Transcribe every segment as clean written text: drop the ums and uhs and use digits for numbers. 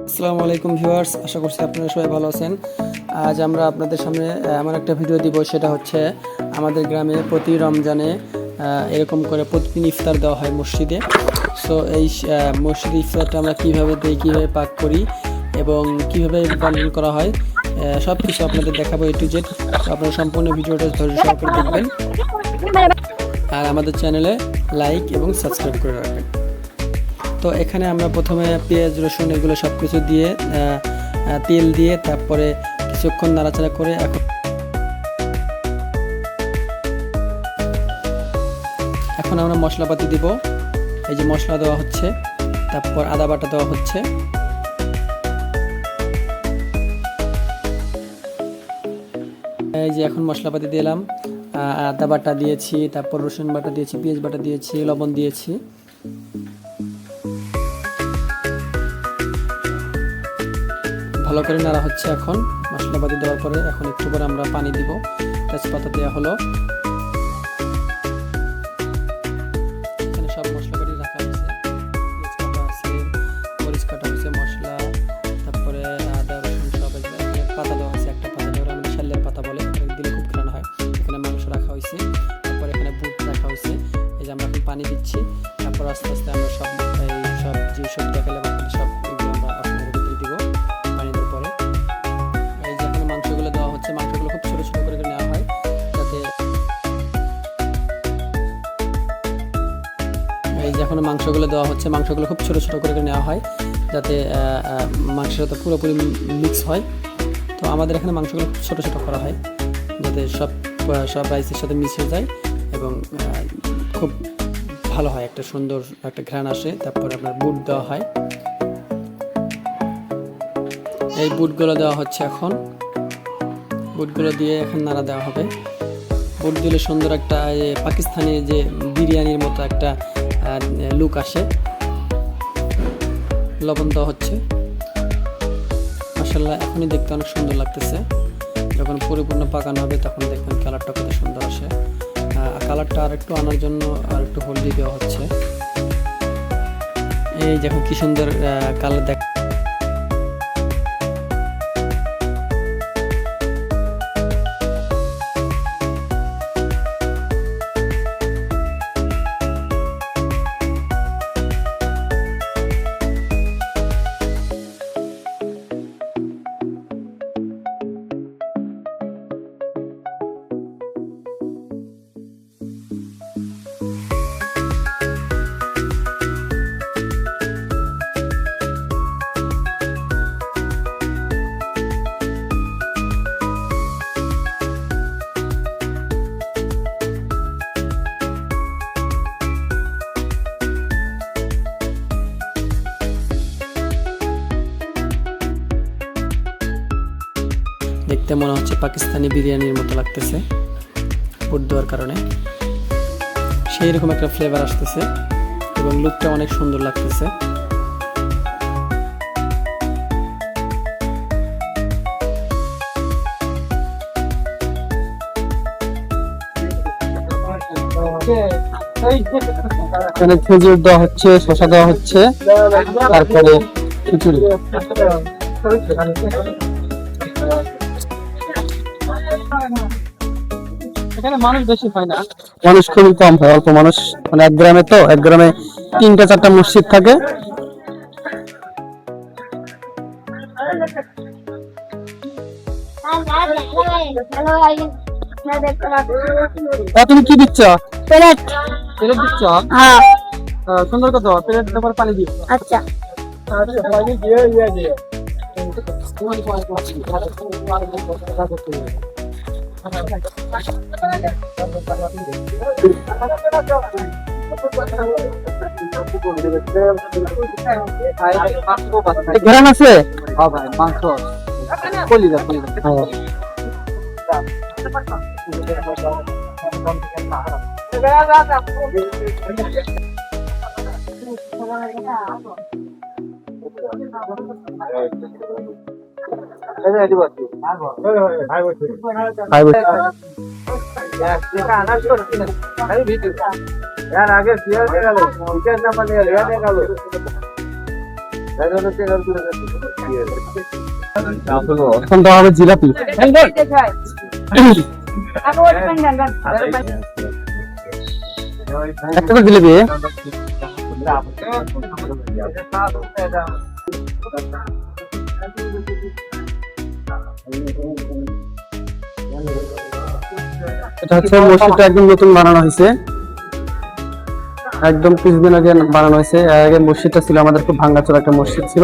আসসালামু আলাইকুম ভিউয়ার্স, আশা করছি আপনারা সবাই ভালো আছেন। আজ আমরা আপনাদের সামনে এমন একটা ভিডিও দিব, সেটা হচ্ছে আমাদের গ্রামে প্রতি রমজানে এরকম করে প্রতিদিন ইফতার দেওয়া হয় মসজিদে। সো এই মসজিদে ইফতারটা আমরা কীভাবে দিই, কীভাবে পাক করি এবং কীভাবে বন্টন করা হয়, সব কিছু আপনাদের দেখাবো A to Z। আপনারা সম্পূর্ণ ভিডিওটা ধৈর্য সহকারে দেখবেন আর আমাদের চ্যানেলে লাইক এবং সাবস্ক্রাইব করে রাখবেন। তো এখানে আমরা প্রথমে পেঁয়াজ রসুন এগুলো সব কিছু দিয়ে তেল দিয়ে তারপরে কিছুক্ষণ নাড়াচাড়া করে এখন আমরা মশলাপাতি দিব। এই যে মশলা দেওয়া হচ্ছে, তারপর আদা বাটা দেওয়া হচ্ছে, এই যে এখন মশলাপাতি দিলাম, আদা বাটা দিয়েছি, তারপর রসুন বাটা দিয়েছি, পেঁয়াজ বাটা দিয়েছি, লবণ দিয়েছি। ভালো করে নাড়া হচ্ছে। এখন মশলাপাতি দেওয়ার পরে এখন একটু পরে আমরা পানি দিব। তেজপাতা দেওয়া হলো, এখানে সব মশলাপাতি রাখা হয়েছে, পেঁয়াজ কাটা আছে, মরিচ কাটা হয়েছে, মশলা, তারপরে আদা রসুন সব। পাতা দেওয়া হয়েছে, একটা পাতা দেওয়া আমাদের শাল্লের পাতা বলে, এটা দিলে খুব ঘ্রাণ হয়। এখানে মাংস রাখা হয়েছে, তারপরে এখানে বুট রাখা হয়েছে। এই যে আমরা এখন পানি দিচ্ছি, তারপর আস্তে আস্তে আমরা সব যে সব দেখালে সব এগুলো আমরা আপনাদের ভিতরে দিব। পানি দেওয়ার পরে এই যে এখানে মাংসগুলো দেওয়া হচ্ছে, মাংসগুলো খুব ছোটো ছোটো করে নেওয়া হয় যাতে এই যে এখন মাংসগুলো দেওয়া হচ্ছে, মাংসগুলো খুব ছোটো ছোটো করে নেওয়া হয় যাতে মাংসের সাথে পুরোপুরি মিক্স হয়। তো আমাদের এখানে মাংসগুলো খুব ছোটো ছোটো করা হয় যাতে সব রাইসের সাথে মিশে যায় এবং খুব ভালো হয়, একটা সুন্দর একটা ঘ্রাণ আসে। তারপর আপনার বুট দেওয়া হয়, এই বুটগুলো দেওয়া হচ্ছে। এখন বুটগুলো দিয়ে এখন নাড়া দেওয়া হবে। বুট দিলে সুন্দর একটা পাকিস্তানি যে বিরিয়ানির মতো একটা লুক আসে। লবণ দেওয়া হচ্ছে, মাশাআল্লাহ এখনই দেখতে অনেক সুন্দর লাগতেছে। যখন পরিপূর্ণ পাকানো হবে তখন দেখবেন কালারটা কত সুন্দর আসে। কালারটা আর একটু আনার জন্য আর একটু হলদি দেওয়া হচ্ছে। এই দেখো কি সুন্দর কালার দেখ। দেখতে মনে হচ্ছে পাকিস্তানি বিরিয়ানির মতো লাগতেছে বুট দেওয়ার কারণে, সেই রকম একটা ফ্লেভার আসতেছে এবং লুকটা অনেক সুন্দর লাগতেছে। এখানে খেজুর দেওয়া হচ্ছে, শসা দেওয়া হচ্ছে, তারপরে খিচুড়ি। এখানে মানুষ বেশি হয় না, মানুষ খুবই কম হয়, অল্প মানুষ। মানে এক গ্রামে 3-4টা মসজিদ থাকে। তুমি কি দিচ্ছ? প্লেট দিচ্ছ? হ্যাঁ। সুন্দর কথা, প্লেট দেওয়ার পানি দিও। আচ্ছা। পানি দিয়ে দিয়ে ঘেরান আছে। হ্যাঁ ভাই, মাংস কলিজা यार आगे शेयर गल, এখন দেওয়া হবে জিলাপি। একটা করে জিলাপি। এটা হচ্ছে মসজিদটা একদম নতুন বানানো হয়েছে, একদম কিছুদিন আগে বানানো হয়েছে। আগে মসজিদটা ছিল আমাদের খুব ভাঙাচোরা একটা মসজিদ ছিল,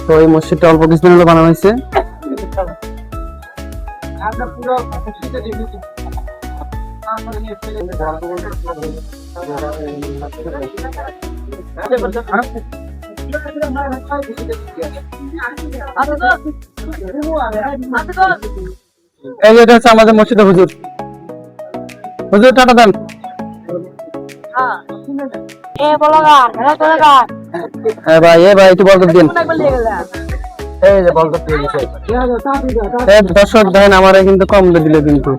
তো এই মসজিদটা অল্প কিছুদিন হলো বানানো হয়েছে। এই যে এটা হচ্ছে আমাদের মসজিদে হুজুর। হুজুর টাটা দেন। ভাই একটু বলতে দিন। এই যে বলতে দর্শক দেখেন আমার কিন্তু কম দিল কিন্তু।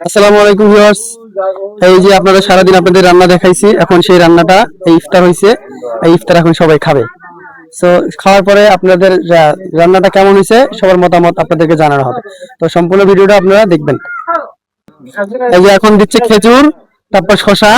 আসসালামু আলাইকুম ভিউয়ার্স। এই যে আপনারা সারাদিন আপনাদের রান্না দেখাইছি, এখন সেই রান্নাটা এই ইফতার হয়েছে, এই ইফতার এখন সবাই খাবে। সো খাওয়ার পরে আপনাদের রান্নাটা কেমন হয়েছে সবার মতামত আপনাদেরকে জানানো হবে, তো সম্পূর্ণ ভিডিওটা আপনারা দেখবেন। এই যে এখন দিচ্ছে খেজুর, তারপর শসা।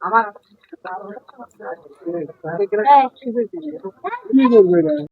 আমার